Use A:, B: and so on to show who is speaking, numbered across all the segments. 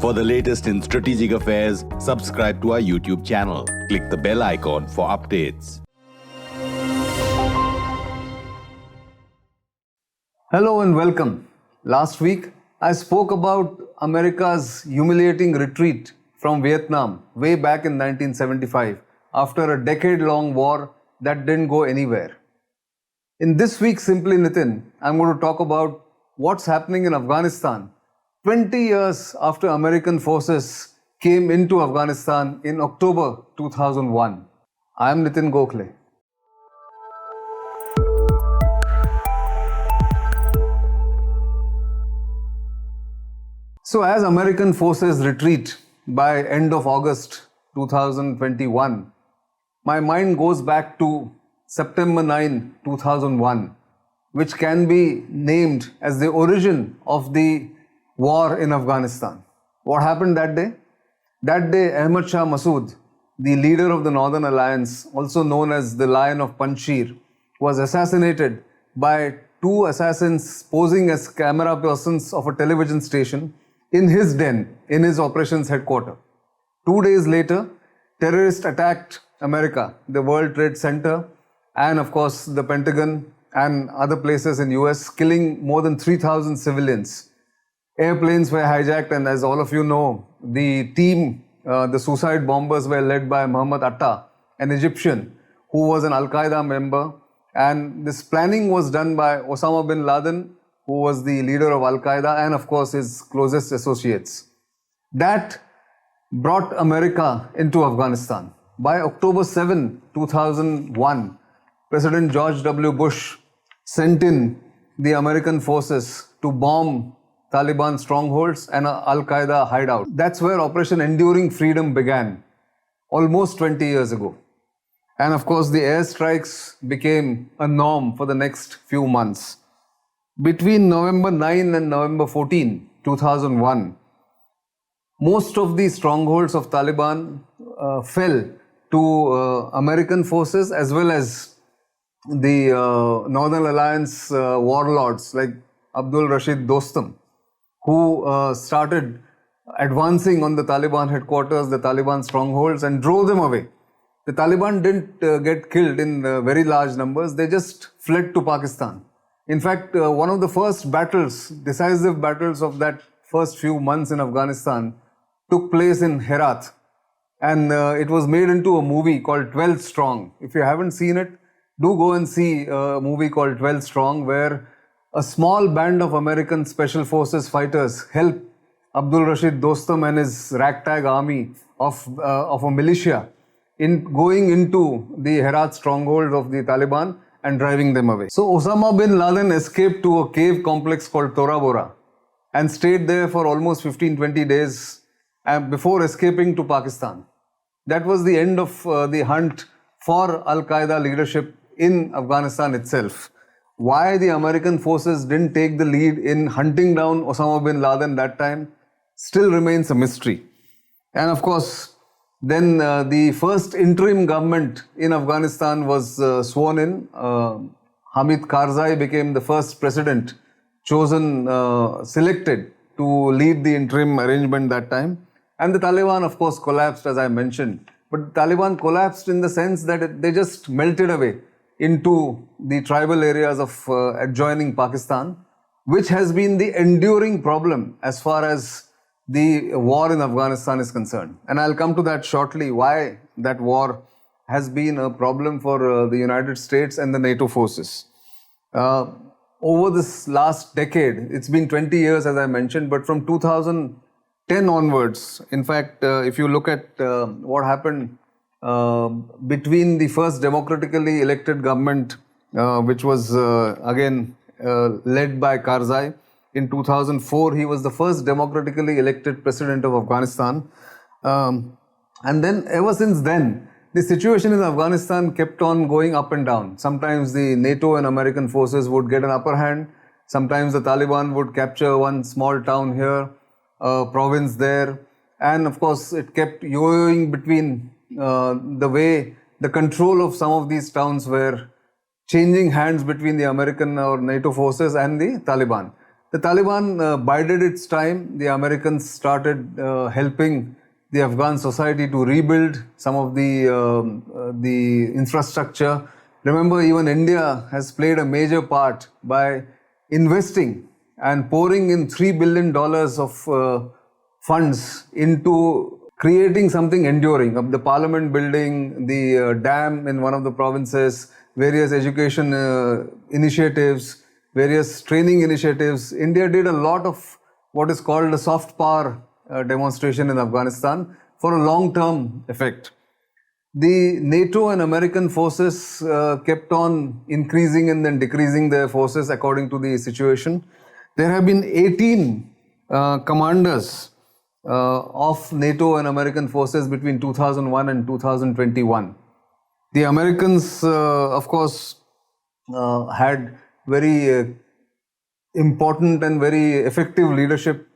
A: For the latest in strategic affairs, subscribe to our YouTube channel. Click the bell icon for updates.
B: Hello and welcome. Last week, I spoke about America's humiliating retreat from Vietnam way back in 1975 after a decade-long war that didn't go anywhere. In this week's Simply Nitin, I'm going to talk about what's happening in Afghanistan 20 years after American forces came into Afghanistan in October 2001. I am Nitin Gokhale. So as American forces retreat by end of August 2021, my mind goes back to September 9, 2001, which can be named as the origin of the war in Afghanistan. What happened that day? That day, Ahmad Shah Massoud, the leader of the Northern Alliance, also known as the Lion of Panjshir, was assassinated by two assassins posing as camera persons of a television station in his den, in his operations headquarters. 2 days later, terrorists attacked America, the World Trade Center, and of course the Pentagon and other places in US, killing more than 3,000 civilians. Airplanes were hijacked, and as all of you know, the team, the suicide bombers were led by Muhammad Atta, an Egyptian who was an Al-Qaeda member, and this planning was done by Osama bin Laden, who was the leader of Al-Qaeda, and of course his closest associates. That brought America into Afghanistan. By October 7, 2001, President George W. Bush sent in the American forces to bomb Taliban strongholds and Al-Qaeda hideout. That's where Operation Enduring Freedom began, almost 20 years ago. And of course, the airstrikes became a norm for the next few months. Between November 9 and November 14, 2001, most of the strongholds of Taliban fell to American forces as well as the Northern Alliance warlords like Abdul Rashid Dostum, who started advancing on the Taliban headquarters, the Taliban strongholds, and drove them away. The Taliban didn't get killed in very large numbers, they just fled to Pakistan. In fact, one of the first battles, decisive battles of that first few months in Afghanistan took place in Herat. And it was made into a movie called 12 Strong. If you haven't seen it, do go and see a movie called 12 Strong, where a small band of American Special Forces fighters help Abdul Rashid Dostum and his ragtag army of a militia in going into the Herat stronghold of the Taliban and driving them away. So Osama bin Laden escaped to a cave complex called Tora Bora and stayed there for almost 15-20 days before escaping to Pakistan. That was the end of the hunt for Al-Qaeda leadership in Afghanistan itself. Why the American forces didn't take the lead in hunting down Osama bin Laden that time still remains a mystery. And of course, then the first interim government in Afghanistan was sworn in. Hamid Karzai became the first president chosen, selected to lead the interim arrangement that time. And the Taliban, of course, collapsed, as I mentioned. But the Taliban collapsed in the sense that they just melted away into the tribal areas of adjoining Pakistan, which has been the enduring problem as far as the war in Afghanistan is concerned. And I'll come to that shortly, why that war has been a problem for the United States and the NATO forces. Over this last decade, it's been 20 years as I mentioned, but from 2010 onwards, in fact, if you look at what happened between the first democratically elected government, which was again led by Karzai. In 2004, he was the first democratically elected president of Afghanistan. And then ever since then, the situation in Afghanistan kept on going up and down. Sometimes the NATO and American forces would get an upper hand. Sometimes the Taliban would capture one small town here, a province there. And of course, it kept yo-yoing between the way the control of some of these towns were changing hands between the American or NATO forces and the Taliban. The Taliban bided its time. The Americans started helping the Afghan society to rebuild some of the infrastructure. Remember, even India has played a major part by investing and pouring in $3 billion of funds into creating something enduring, of the parliament building, the dam in one of the provinces, various education initiatives, various training initiatives. India did a lot of what is called a soft power demonstration in Afghanistan for a long-term effect. The NATO and American forces kept on increasing and then decreasing their forces according to the situation. There have been 18 commanders of NATO and American forces between 2001 and 2021. The Americans, of course, had very important and very effective leadership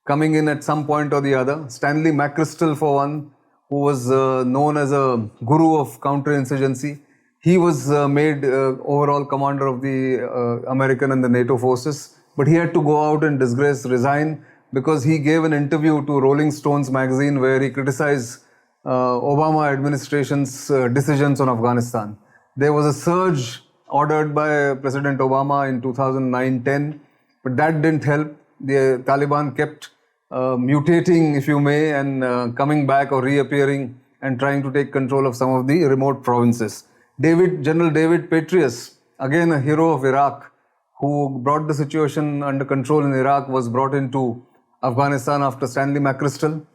B: coming in at some point or the other. Stanley McChrystal, for one, who was known as a guru of counterinsurgency. He was made overall commander of the American and the NATO forces, but he had to go out in disgrace, resign, because he gave an interview to Rolling Stones magazine where he criticized Obama administration's decisions on Afghanistan. There was a surge ordered by President Obama in 2009-10, but that didn't help. The Taliban kept mutating, if you may, and coming back or reappearing and trying to take control of some of the remote provinces. General David Petraeus, again a hero of Iraq, who brought the situation under control in Iraq, was brought into Afghanistan after Stanley McChrystal.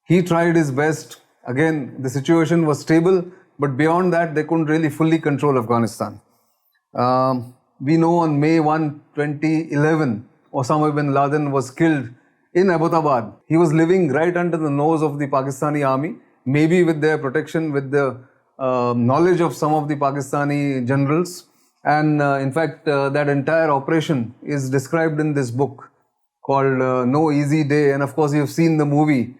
B: He tried his best. Again, the situation was stable, but beyond that, they couldn't really fully control Afghanistan. We know on May 1, 2011, Osama bin Laden was killed in Abbottabad. He was living right under the nose of the Pakistani army, maybe with their protection, with the knowledge of some of the Pakistani generals. And in fact, that entire operation is described in this book called No Easy Day. And of course, you've seen the movie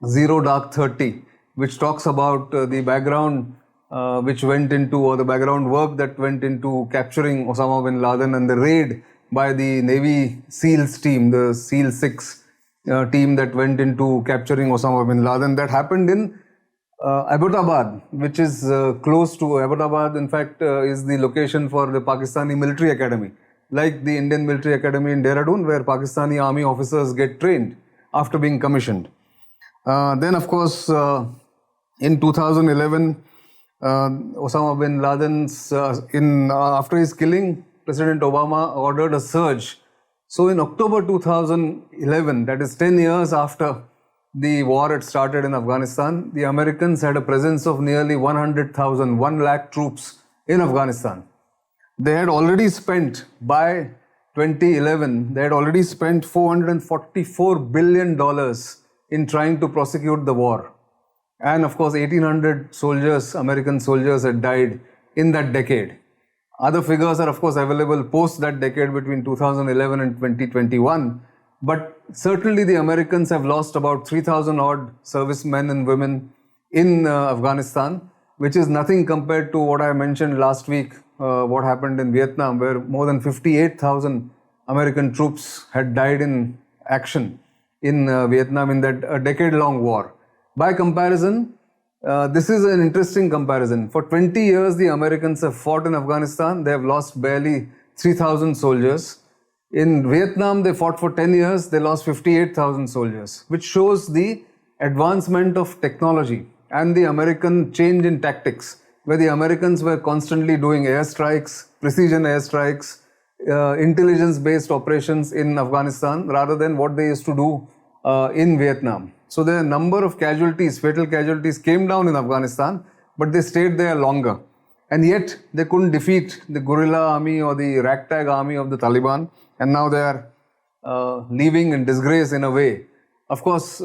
B: Zero Dark 30, which talks about the background which went into, or the background work that went into capturing Osama bin Laden, and the raid by the Navy SEALs team, the SEAL 6 team that went into capturing Osama bin Laden. That happened in Abbottabad, which is close to Abbottabad. In fact, is the location for the Pakistani Military Academy, like the Indian Military Academy in Dehradun, where Pakistani army officers get trained after being commissioned. Then, of course, in 2011, Osama bin Laden's, after his killing, President Obama ordered a surge. So in October 2011, that is 10 years after the war had started in Afghanistan, the Americans had a presence of nearly 100,000, 1 lakh troops in Afghanistan. They had already spent, by 2011, they had already spent $444 billion in trying to prosecute the war. And of course, 1,800 soldiers, American soldiers, had died in that decade. Other figures are of course available post that decade between 2011 and 2021. But certainly the Americans have lost about 3,000 odd servicemen and women in Afghanistan, which is nothing compared to what I mentioned last week, what happened in Vietnam, where more than 58,000 American troops had died in action in Vietnam in that decade-long war. By comparison, this is an interesting comparison. For 20 years, the Americans have fought in Afghanistan. They have lost barely 3,000 soldiers. In Vietnam, they fought for 10 years. They lost 58,000 soldiers, which shows the advancement of technology and the American change in tactics, where the Americans were constantly doing airstrikes, precision airstrikes, intelligence-based operations in Afghanistan, rather than what they used to do in Vietnam. So the number of casualties, fatal casualties, came down in Afghanistan, but they stayed there longer. And yet they couldn't defeat the guerrilla army or the ragtag army of the Taliban. And now they are leaving in disgrace in a way. Of course,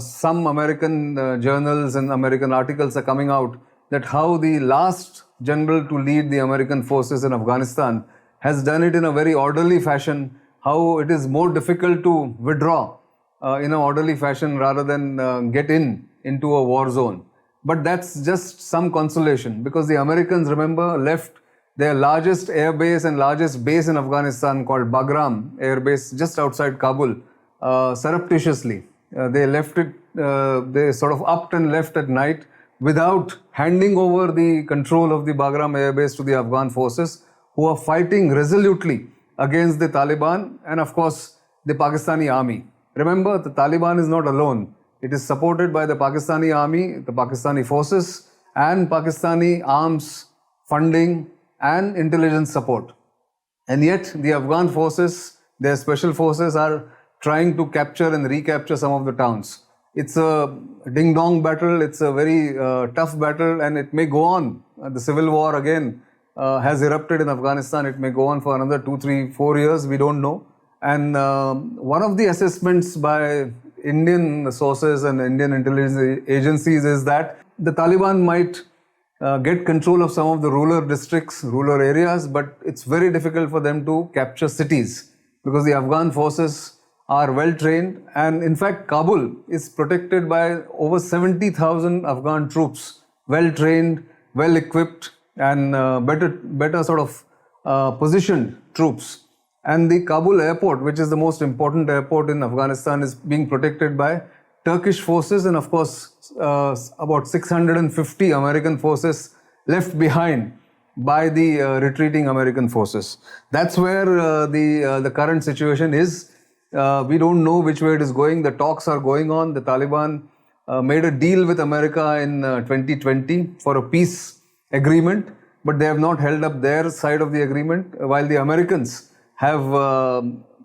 B: some American journals and American articles are coming out that how the last general to lead the American forces in Afghanistan has done it in a very orderly fashion, how it is more difficult to withdraw in an orderly fashion rather than get into a war zone. But that's just some consolation, because the Americans, remember, left their largest air base and largest base in Afghanistan called Bagram Air Base just outside Kabul surreptitiously. They left it, they sort of upped and left at night without handing over the control of the Bagram Air Base to the Afghan forces, who are fighting resolutely against the Taliban and of course the Pakistani army. Remember, the Taliban is not alone. It is supported by the Pakistani army, the Pakistani forces and Pakistani arms, funding and intelligence support. And yet the Afghan forces, their special forces, are trying to capture and recapture some of the towns. It's a ding-dong battle, it's a very tough battle, and it may go on. The civil war again has erupted in Afghanistan. It may go on for another 2, 3, 4 years, we don't know. And one of the assessments by Indian sources and Indian intelligence agencies is that the Taliban might get control of some of the rural districts, rural areas, but it's very difficult for them to capture cities because the Afghan forces are well trained, and in fact Kabul is protected by over 70,000 Afghan troops, well trained, well equipped and better sort of positioned troops. And the Kabul airport, which is the most important airport in Afghanistan, is being protected by Turkish forces and of course about 650 American forces left behind by the retreating American forces. That's where the current situation is. We don't know which way it is going. The talks are going on. The Taliban made a deal with America in 2020 for a peace agreement, but they have not held up their side of the agreement, while the Americans have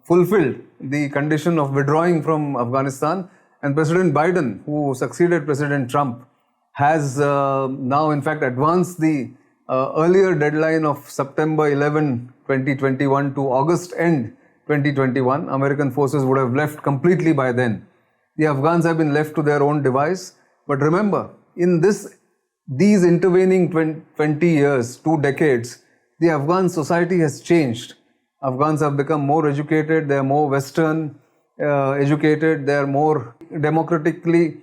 B: fulfilled the condition of withdrawing from Afghanistan. And President Biden, who succeeded President Trump, has now in fact advanced the earlier deadline of September 11, 2021 to August end 2021. American forces would have left completely by then. The Afghans have been left to their own device. But remember, in these intervening 20 years, 2 decades, the Afghan society has changed. Afghans have become more educated, they are more Western educated, they are more democratically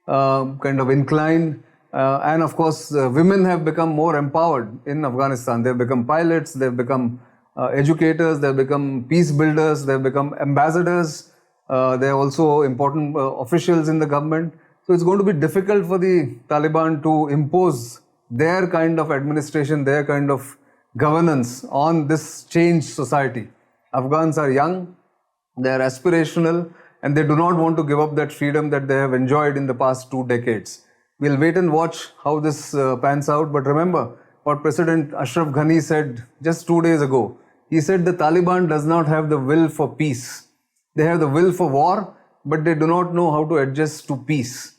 B: kind of inclined. And of course, women have become more empowered in Afghanistan. They have become pilots, they have become educators, they have become peace builders, they have become ambassadors. They are also important officials in the government. So it's going to be difficult for the Taliban to impose their kind of administration, their kind of governance on this changed society. Afghans are young, they are aspirational, and they do not want to give up that freedom that they have enjoyed in the past 2 decades. We'll wait and watch how this pans out. But remember what President Ashraf Ghani said just 2 days ago. He said the Taliban does not have the will for peace. They have the will for war, but they do not know how to adjust to peace.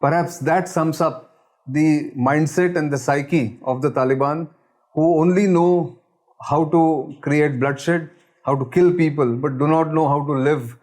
B: Perhaps that sums up the mindset and the psyche of the Taliban, who only know how to create bloodshed, how to kill people, but do not know how to live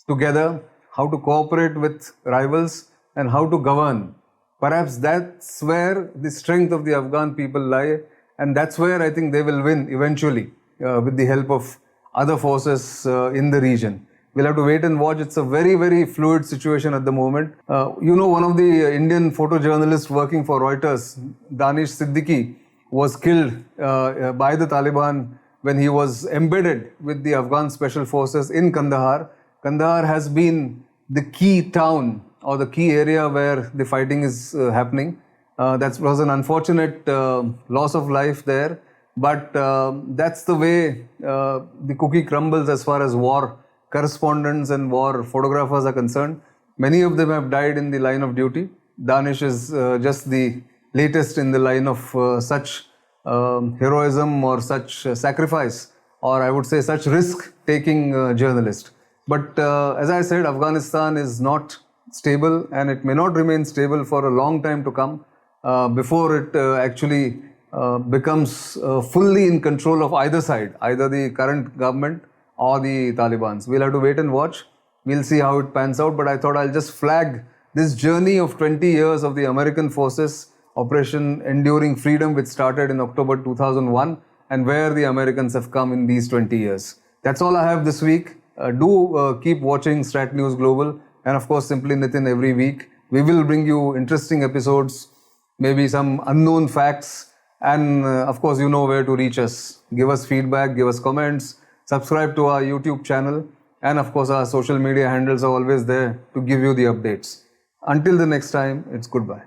B: together, how to cooperate with rivals, and how to govern. Perhaps that's where the strength of the Afghan people lie, and that's where I think they will win eventually with the help of other forces in the region. We'll have to wait and watch. It's a very, very fluid situation at the moment. One of the Indian photojournalists working for Reuters, Danish Siddiqui, was killed by the Taliban when he was embedded with the Afghan special forces in Kandahar. Kandahar has been the key town or the key area where the fighting is happening. That was an unfortunate loss of life there. But that's the way the cookie crumbles as far as war correspondents and war photographers are concerned. Many of them have died in the line of duty. Danish is just the latest in the line of such heroism or such sacrifice, or I would say such risk-taking journalist. But as I said, Afghanistan is not stable, and it may not remain stable for a long time to come before it actually becomes fully in control of either side, either the current government or the Taliban's. We'll have to wait and watch. We'll see how it pans out. But I thought I'll just flag this journey of 20 years of the American forces, Operation Enduring Freedom, which started in October 2001, and where the Americans have come in these 20 years. That's all I have this week. Do keep watching StratNews Global, and of course Simply Nitin every week. We will bring you interesting episodes, maybe some unknown facts, And of course, you know where to reach us. Give us feedback, give us comments, subscribe to our YouTube channel, and of course, our social media handles are always there to give you the updates. Until the next time, it's goodbye.